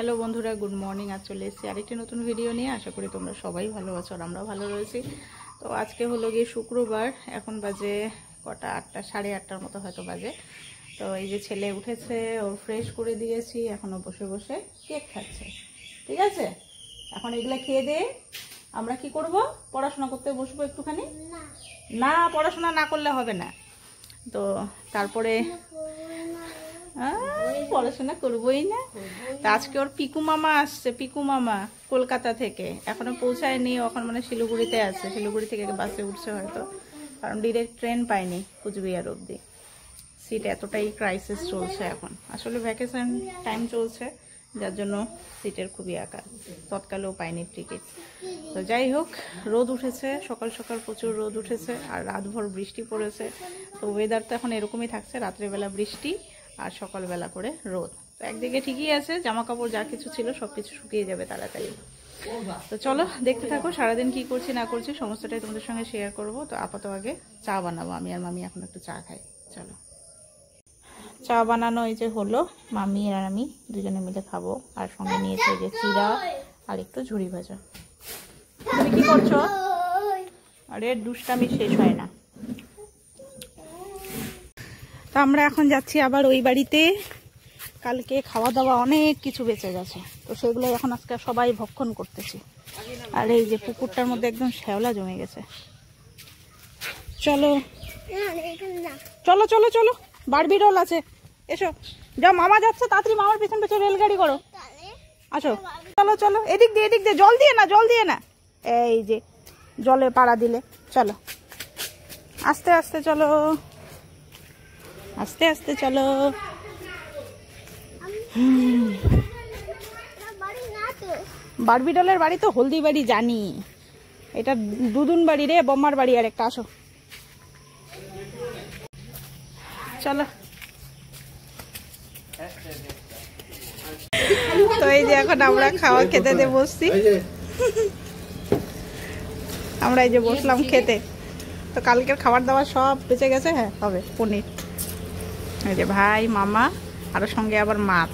Hello বন্ধুরা, good morning. আজ চলে এসেছি আরেকটি নতুন ভিডিও নিয়ে। আশা করি তোমরা সবাই ভালো আছো আর আমরাও ভালো রয়েছি। তো আজকে হলো গিয়ে শুক্রবার, এখন বাজে কটা, 8টা, 8:30টার মতো হয়তো বাজে। তো এই যে ছেলে উঠেছে, ওর ফ্রেশ করে দিয়েছি, এখনও বসে বসে কেক খাচ্ছে। ঠিক আছে, এখন এগুলো খেয়ে দিয়ে আমরা কি করব, পড়াশোনা করতে বসবো একটুখানি। না, পড়াশোনা না করলে হবে না। তো তারপরে পড়াশোনা করবোই না। তা আজকে ওর পিকু মামা আসছে, পিকু মামা কলকাতা থেকে, এখনো পৌঁছায়নি। এখন মানে শিলিগুড়িতে আছে, শিলিগুড়ি থেকে বাসে উঠছে হয়তো, কারণ ডিরেক্ট ট্রেন পায়নি কুচবিহার অবধি। সিট এতটাই ক্রাইসিস চলছে এখন, আসলে ভ্যাকেশন টাইম চলছে, যার জন্য সিটের খুবই আকার, তৎকালেও পায়নি টিকিট। তো যাই হোক, রোদ উঠেছে, সকাল সকাল প্রচুর রোদ উঠেছে আর রাতভর বৃষ্টি পড়েছে। তো ওয়েদার তো এখন এরকমই থাকছে, রাত্রেবেলা বৃষ্টি আর সকালবেলা করে রোদ। তো একদিকে ঠিকই আছে, জামা কাপড় যা কিছু ছিল সবকিছু শুকিয়ে যাবে তাড়াতাড়ি। তো চলো দেখতে থাকো, সারাদিন কি করছি না করছি সমস্তটাই তোমাদের সঙ্গে শেয়ার করব। তো আপাতত আগে চা বানাবো, আমি আর মামি এখন একটু চা খাই। চলো, চা বানানো এই যে হলো, মামি আর আমি দুজনে মিলে খাবো। আর সঙ্গে নিয়েছে যে চিড়া আর একটু ঝুড়ি ভাজা। তুমি কি করছো? আরে দুষ্টামি শেষ হয় না। তো আমরা এখন যাচ্ছি আবার ওই বাড়িতে। কালকে খাওয়া দাওয়া অনেক কিছু বেঁচে গেছে, তো সেগুলো এখন আজকে সবাই ভক্ষণ করতেছি। আর এই যে পুকুরটার মধ্যে একদম শ্যাওলা জমে গেছে। চলো চলো চলো চলো, বারবি রোল আছে, এসো। যাও, মামা যাচ্ছে, তাড়াতাড়ি মামার পেছন পেছন রেলগাড়ি করো, আসো। চলো চলো, এদিক দিয়ে এদিক দিয়ে, জল দিয়ে না, জল দিয়ে না, এই যে জলে পাড়া দিলে। চলো আস্তে আস্তে চলো, আস্তে আস্তে চলো। বারবি ডলের বাড়ি তো হলদি বাড়ি জানি, এটা দুদুন বাড়ি রে, বম্মার বাড়ি আর একটা। আসো চলো। তো এই যে এখন আমরা খাওয়া খেতে দিয়ে বসছি, আমরা এই যে বসলাম খেতে। তো কালকের খাবার দাবার সব বেঁচে গেছে। হ্যাঁ, হবে পনির। এই যে ভাই, মামা, আরো সঙ্গে আবার মাছ।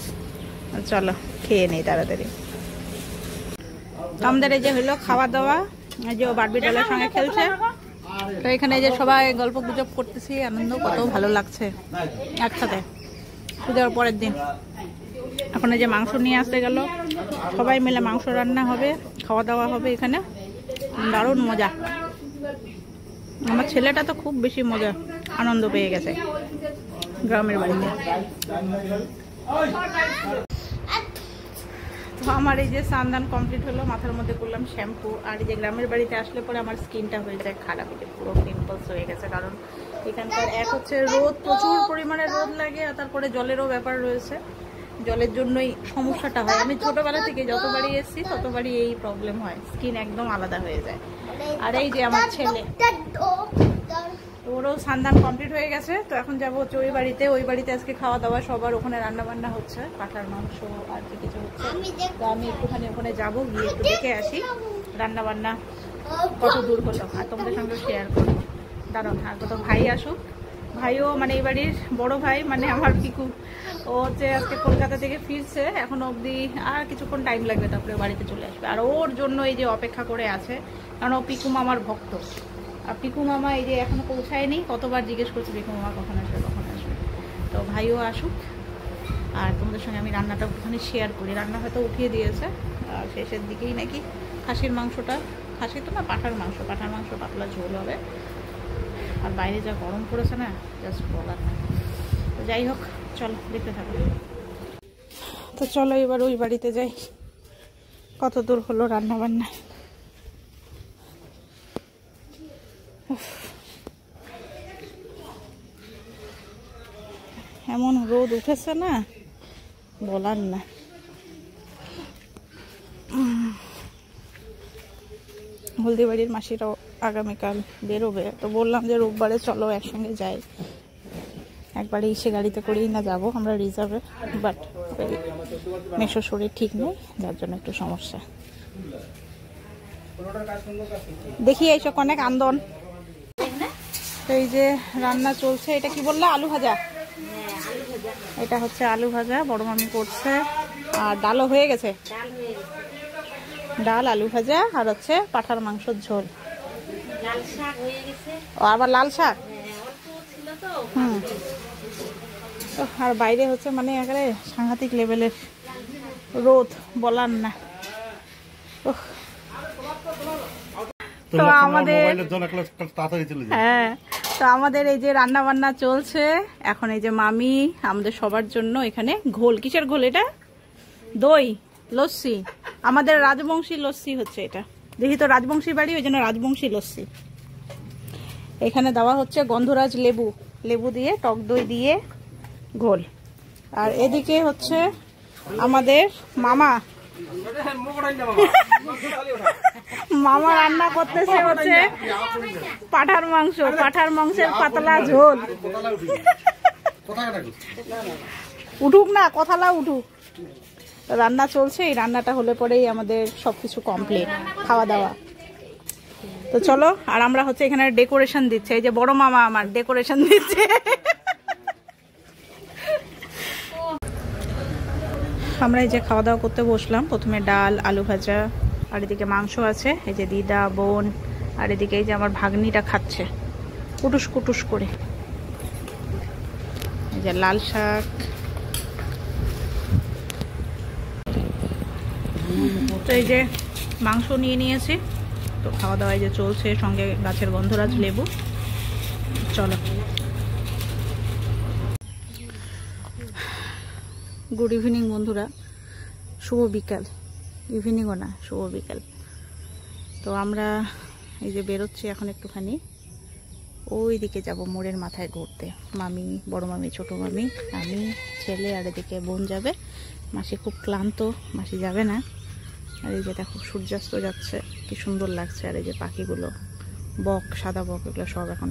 চলো খেয়ে নেই তাড়াতাড়ি। আমাদের এই যে হলো খাওয়া দাওয়া, এই যে বারবি ডলের সঙ্গে খেলছে। তো এখানে যে সবাই গল্প গুজব করতেছি, আনন্দ, কত ভালো লাগছে একসাথে। পুজোর পরের দিন এখন এই যে মাংস নিয়ে আসতে গেল, সবাই মিলে মাংস রান্না হবে, খাওয়া দাওয়া হবে এখানে, দারুণ মজা। আমার ছেলেটা তো খুব বেশি মজা, আনন্দ পেয়ে গেছে গ্রামের বাড়িতে। তো আমার এই যে স্নান কমপ্লিট হলো, মাথার মধ্যে করলাম শ্যাম্পু। আর এই যে গ্রামের বাড়িতে আসলে পরে আমার স্কিনটা হয়ে যায় খারাপ, এই যে পুরো পিম্পলস হয়ে গেছে। কারণ এখানকার এক হচ্ছে রোদ, প্রচুর পরিমাণে রোদ লাগে, আর তারপরে জলেরও ব্যাপার রয়েছে, জলের জন্যই সমস্যাটা হয়। আমি ছোটবেলা থেকে যতবারই এসেছি ততবারই এই প্রবলেম হয়, স্কিন একদম আলাদা হয়ে যায়। আর এই যে আমার ছেলে, ওরও স্নান কমপ্লিট হয়ে গেছে। তো এখন যাবো হচ্ছে ওই বাড়িতে। ওই বাড়িতে আজকে খাওয়া দাওয়া সবার, ওখানে রান্না বান্না হচ্ছে, কাঁঠার মাংস আর কি কিছু হচ্ছে। তো আমি একটুখানি ওখানে যাবো, গিয়ে একটু দেখে আসি রান্না বান্না কত দূর হলো, আর তোমাদের সঙ্গে শেয়ার করবো। দাঁড়ান, আর কত ভাই আসুক। ভাইও মানে এই বাড়ির বড় ভাই, মানে আমার পিকু, ও হচ্ছে আজকে কলকাতা থেকে ফিরছে, এখনো অবধি আর কিছুক্ষণ টাইম লাগবে, তারপরে বাড়িতে চলে আসবে। আর ওর জন্য এই যে অপেক্ষা করে আছে, কারণ ও পিকু মামার ভক্ত। আর পিকু মামা এই যে এখনো পৌঁছায়নি, কতবার জিজ্ঞেস করছে পিকু মামা কখন আসবে কখন আসবে। তো ভাইও আসুক, আর তোমাদের সঙ্গে আমি রান্নাটা ওখানে শেয়ার করি। রান্না হয়তো উঠিয়ে দিয়েছে, আর শেষের দিকেই নাকি খাসির মাংসটা, খাসি তো না, পাঁঠার মাংস পাতলা ঝোল হবে। আর বাইরে যা গরম পড়েছে না, জাস্ট বলার না। তো যাই হোক, চলো দেখতে থাকো। তো চলো এবার ওই বাড়িতে যাই। কত দূর হলো রান্না বান্না। এমন রোদ উঠেছে না, বলার না। হলদিবাড়ির মাসিরাও আগামীকাল বেরোবে, তো বললাম যে রোববারে চলো একসঙ্গে যাই। একবারে এসে গাড়িতে করেই না যাবো আমরা রিজার্ভে, বাট মেশোর শরীর ঠিক নেই, যার জন্য একটু সমস্যা। দেখি এইসব অনেক আন্দোলন। এই যে রান্না চলছে, এটা কি বললা? আলু ভাজা। এটা হচ্ছে আলু ভাজা, বড় মামি করছে। আর ডালও হয়ে গেছে, ডাল আলু ভাজা আর হচ্ছে পাঠার মাংসের ঝোল। ও আবার লাল শাক। হুম, আর বাইরে হচ্ছে মানে একেবারে সাংঘাতিক লেভেলের রোদ, বলার না। তো আমাদের হ্যাঁ, তো আমাদের এই যে রান্না বান্না চলছে এখন। এই যে মামি আমাদের সবার জন্য এখানে ঘোল, কিসের ঘোল এটা? দই লস্যি, আমাদের রাজবংশী লস্যি হচ্ছে এটা। দেখি তো রাজবংশী বাড়ি, ওই জন্য রাজবংশী লস্যি। এখানে দেওয়া হচ্ছে গন্ধরাজ লেবু, লেবু দিয়ে টক দই দিয়ে ঘোল। আর এদিকে হচ্ছে আমাদের মামা মামা রান্না করতেছে হচ্ছে পাঠার মাংস, পাঠার মাংসের পাতলা ঝোল। উঠুক না, কথালা উঠুক। রান্না চলছে, এই রান্নাটা হলে পরেই আমাদের সবকিছু কমপ্লিট, খাওয়া দাওয়া। তো চলো, আর আমরা হচ্ছে এখানে ডেকোরেশন দিচ্ছে। এই যে বড় মামা আমার ডেকোরেশন দিচ্ছে। আমরা এই যে খাওয়া দাওয়া করতে বসলাম। প্রথমে ডাল আলু ভাজা, আর এদিকে মাংস আছে। এই যে দিদা বোন, আর এদিকে এই যে আমার ভাগ্নিটা খাচ্ছে কুটুস কুটুস করে। এই যে লাল শাক। তো এই যে মাংস নিয়ে নিয়েছি, তো খাওয়া দাওয়া এই যে চলছে, সঙ্গে গাছের গন্ধরাজ লেবু। চলো, গুড ইভিনিং বন্ধুরা, শুভ বিকাল। ইভিনিংও না, শুভ বিকাল। তো আমরা এই যে বেরোচ্ছি এখন একটুখানি, ওই দিকে যাব মোড়ের মাথায় ঘুরতে। মামি, বড় মামি, ছোট মামি, আমি, ছেলে, আর এদিকে বোন যাবে। মাসি খুব ক্লান্ত, মাসি যাবে না। আর এই যে দেখো সূর্যাস্ত যাচ্ছে, কি সুন্দর লাগছে। আর এই যে পাখিগুলো, বক, সাদা বক, এগুলো সব এখন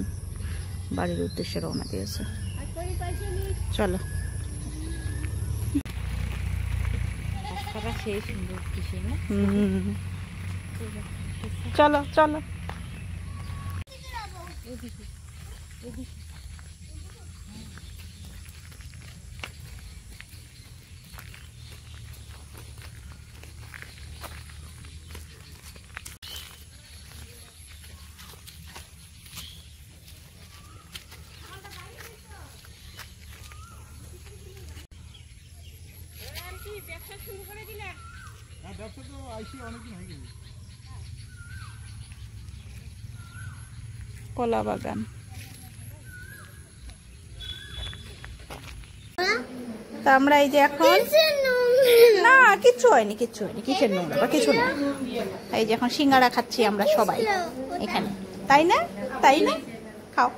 বাড়ির উদ্দেশ্যে রওনা দিয়েছে। চলো, চলো চলো। কলা বাগান। তা আমরা এই যে এখন, না কিচ্ছু হয়নি, কিচ্ছু হয়নি, কিসের নোংরা বা কিছু না। এই যে এখন সিঙ্গারা খাচ্ছি আমরা সবাই এখানে, তাই না? তাই না? খাও।